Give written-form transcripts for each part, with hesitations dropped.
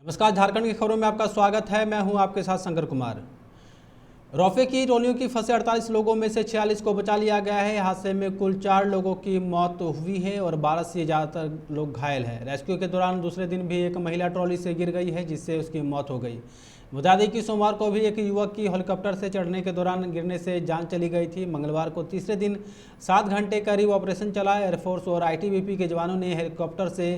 नमस्कार, झारखंड की खबरों में आपका स्वागत है। मैं हूं आपके साथ शंकर कुमार। रौफे की टोलियों की फंसे 48 लोगों में से 46 को बचा लिया गया है। हादसे में कुल 4 लोगों की मौत हुई है और 12 से ज़्यादातर लोग घायल हैं। रेस्क्यू के दौरान दूसरे दिन भी एक महिला ट्रॉली से गिर गई है, जिससे उसकी मौत हो गई। बता दें कि सोमवार को भी एक युवक की हेलीकॉप्टर से चढ़ने के दौरान गिरने से जान चली गई थी। मंगलवार को तीसरे दिन 7 घंटे करीब ऑपरेशन चला। एयरफोर्स और आईटीबीपी के जवानों ने हेलीकॉप्टर से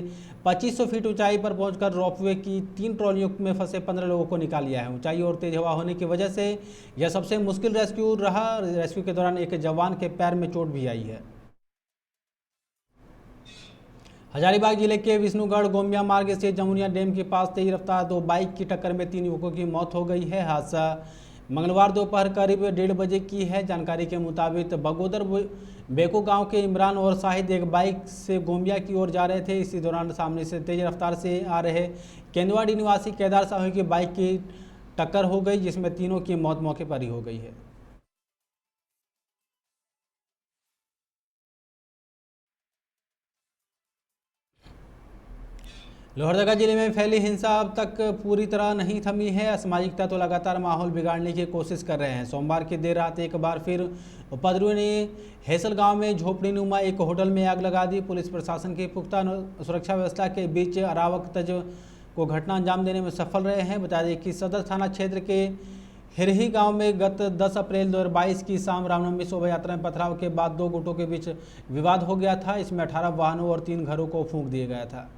2500 फीट ऊंचाई पर पहुंचकर रोपवे की 3 ट्रॉलियों में फंसे 15 लोगों को निकाल लिया है। ऊंचाई और तेज हवा होने की वजह से यह सबसे मुश्किल रेस्क्यू रहा। रेस्क्यू के दौरान एक जवान के पैर में चोट भी आई है। हजारीबाग जिले के विष्णुगढ़ गोमिया मार्ग स्थित जमुनिया डैम के पास तेज रफ्तार 2 बाइक की टक्कर में 3 युवकों की मौत हो गई है। हादसा मंगलवार दोपहर करीब 1:30 बजे की है। जानकारी के मुताबिक बगोदर बेको गांव के इमरान और शाहिद एक बाइक से गोमिया की ओर जा रहे थे। इसी दौरान सामने से तेज रफ्तार से आ रहे केंदवाड़ी निवासी केदार साहू की बाइक की टक्कर हो गई, जिसमें तीनों की मौत मौके पर ही हो गई है। लोहरदगा जिले में फैली हिंसा अब तक पूरी तरह नहीं थमी है। असामाजिक तत्व लगातार माहौल बिगाड़ने की कोशिश कर रहे हैं। सोमवार की देर रात एक बार फिर उपद्रवियों ने हेसल गांव में झोपड़ी नुमा एक होटल में आग लगा दी। पुलिस प्रशासन की पुख्ता सुरक्षा व्यवस्था के बीच अरावक तज को घटना अंजाम देने में सफल रहे हैं। बता दें कि सदर थाना क्षेत्र के हिरही गांव में गत 10 अप्रैल 2022 की शाम रामनवमी शोभा यात्रा में पथराव के बाद 2 गुटों के बीच विवाद हो गया था। इसमें 18 वाहनों और 3 घरों को फूंक दिया गया था।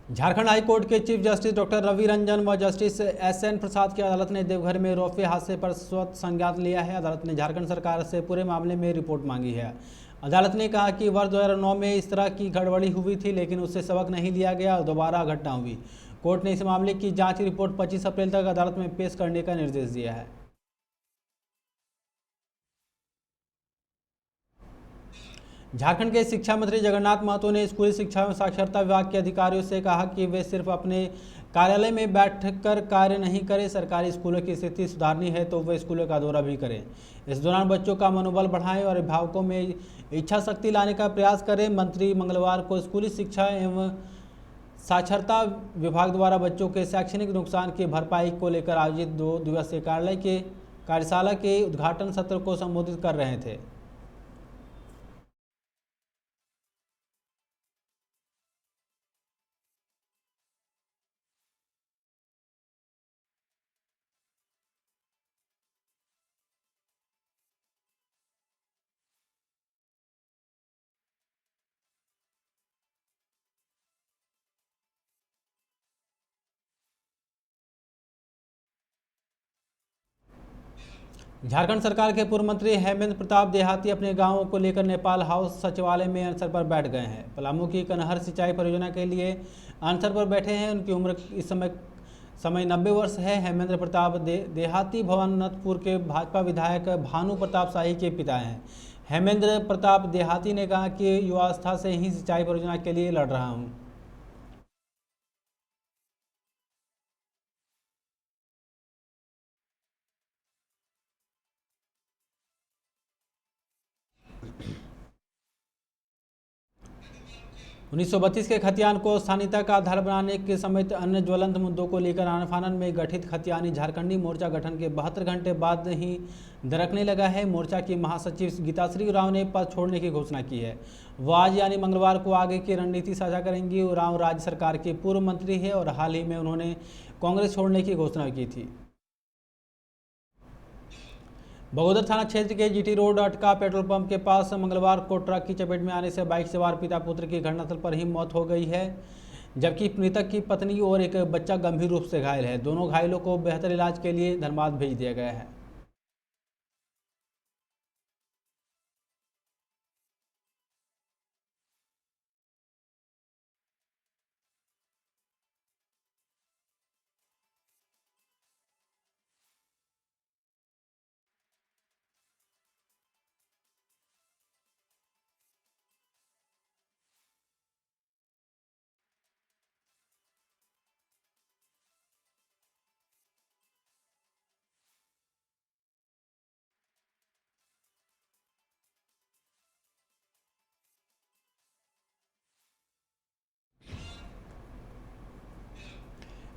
झारखंड हाई कोर्ट के chief justice doctor Ravi Ranjan व जस्टिस एसएन प्रसाद की अदालत ने देवघर में रोपवे हादसे पर स्वतः संज्ञान लिया है। अदालत ने झारखंड सरकार से पूरे मामले में रिपोर्ट मांगी है। अदालत ने कहा कि वर्ष 2009 में इस तरह की गड़बड़ी हुई थी, लेकिन उससे सबक नहीं लिया गया और दोबारा घटना हुई। कोर्ट ने इस मामले की जांच रिपोर्ट 25 अप्रैल तक अदालत में पेश करने का निर्देश दिया है। झारखंड के शिक्षा मंत्री जगन्नाथ महतो ने स्कूली शिक्षा एवं साक्षरता विभाग के अधिकारियों से कहा कि वे सिर्फ अपने कार्यालय में बैठकर कार्य नहीं करें। सरकारी स्कूलों की स्थिति सुधारनी है तो वे स्कूलों का दौरा भी करें। इस दौरान बच्चों का मनोबल बढ़ाएं और अभिभावकों में इच्छा शक्ति लाने का प्रयास करें। मंत्री मंगलवार को स्कूली शिक्षा एवं साक्षरता विभाग द्वारा बच्चों के शैक्षणिक नुकसान की भरपाई को लेकर आयोजित 2 दिवसीय कार्यशाला के उद्घाटन सत्र को संबोधित कर रहे थे। झारखंड सरकार के पूर्व मंत्री हेमेंद्र प्रताप देहाती अपने गांवों को लेकर नेपाल हाउस सचिवालय में अनशन पर बैठ गए हैं। पलामू की कनहर सिंचाई परियोजना के लिए अनशन पर बैठे हैं। उनकी उम्र इस समय 90 वर्ष है। हेमेंद्र प्रताप देहाती भवनतपुर के भाजपा विधायक भानु प्रताप शाही के पिता हैं। हेमेंद्र प्रताप देहाती ने कहा कि युवावस्था से ही सिंचाई परियोजना के लिए लड़ रहा हूँ। उन्नीस के खतियान को स्थानीयता का आधार बनाने के समेत अन्य ज्वलंत मुद्दों को लेकर आनन फानन में गठित खतियानी झारखंडी मोर्चा गठन के 72 घंटे बाद ही दरकने लगा है। मोर्चा की महासचिव गीताश्री उरांव ने पद छोड़ने की घोषणा की है। वो आज यानी मंगलवार को आगे की रणनीति साझा करेंगी। उरांव राज्य सरकार के पूर्व मंत्री है और हाल ही में उन्होंने कांग्रेस छोड़ने की घोषणा की थी। बगोदर थाना क्षेत्र के जीटी रोड अटका पेट्रोल पंप के पास मंगलवार को ट्रक की चपेट में आने से बाइक सवार पिता पुत्र की घटनास्थल पर ही मौत हो गई है, जबकि मृतक की पत्नी और एक बच्चा गंभीर रूप से घायल है। दोनों घायलों को बेहतर इलाज के लिए धनबाद भेज दिया गया है।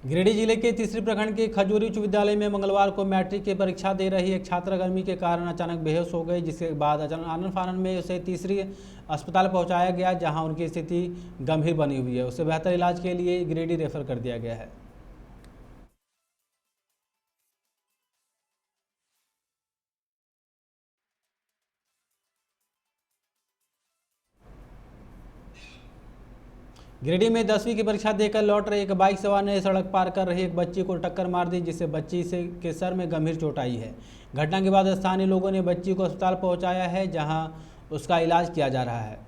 गिरिडीह जिले के तीसरी प्रखंड के खजूरी उच्च विद्यालय में मंगलवार को मैट्रिक की परीक्षा दे रही एक छात्रा गर्मी के कारण अचानक बेहोश हो गई, जिसके बाद अचानक आनन फानन में उसे तीसरी अस्पताल पहुंचाया गया, जहां उनकी स्थिति गंभीर बनी हुई है। उसे बेहतर इलाज के लिए गिरिडीह रेफर कर दिया गया है। गिरिडीह में 10वीं की परीक्षा देकर लौट रही एक बाइक सवार ने सड़क पार कर रही एक बच्ची को टक्कर मार दी, जिससे बच्ची के सर में गंभीर चोट आई है। घटना के बाद स्थानीय लोगों ने बच्ची को अस्पताल पहुंचाया है, जहां उसका इलाज किया जा रहा है।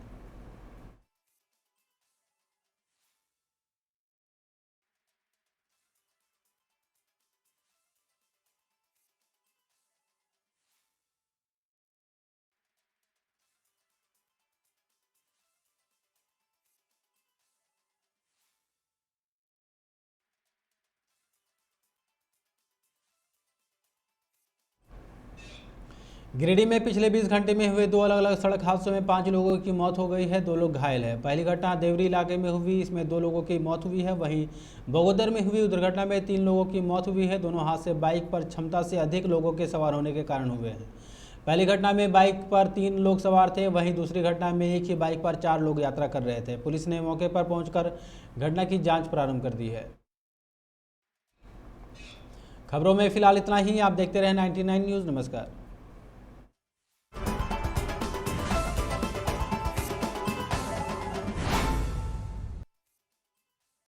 गिरिडीह में पिछले 20 घंटे में हुए 2 अलग-अलग सड़क हादसों में 5 लोगों की मौत हो गई है, 2 लोग घायल हैं। पहली घटना देवरी इलाके में हुई, इसमें 2 लोगों की मौत हुई है। वहीं बगोदर में हुई दुर्घटना में 3 लोगों की मौत हुई है। दोनों हादसे बाइक पर क्षमता से अधिक लोगों के सवार होने के कारण हुए हैं। पहली घटना में बाइक पर 3 लोग सवार थे, वहीं दूसरी घटना में एक ही बाइक पर 4 लोग यात्रा कर रहे थे। पुलिस ने मौके पर पहुंचकर घटना की जाँच प्रारंभ कर दी है। खबरों में फिलहाल इतना ही। आप देखते रहें 99 न्यूज़। नमस्कार।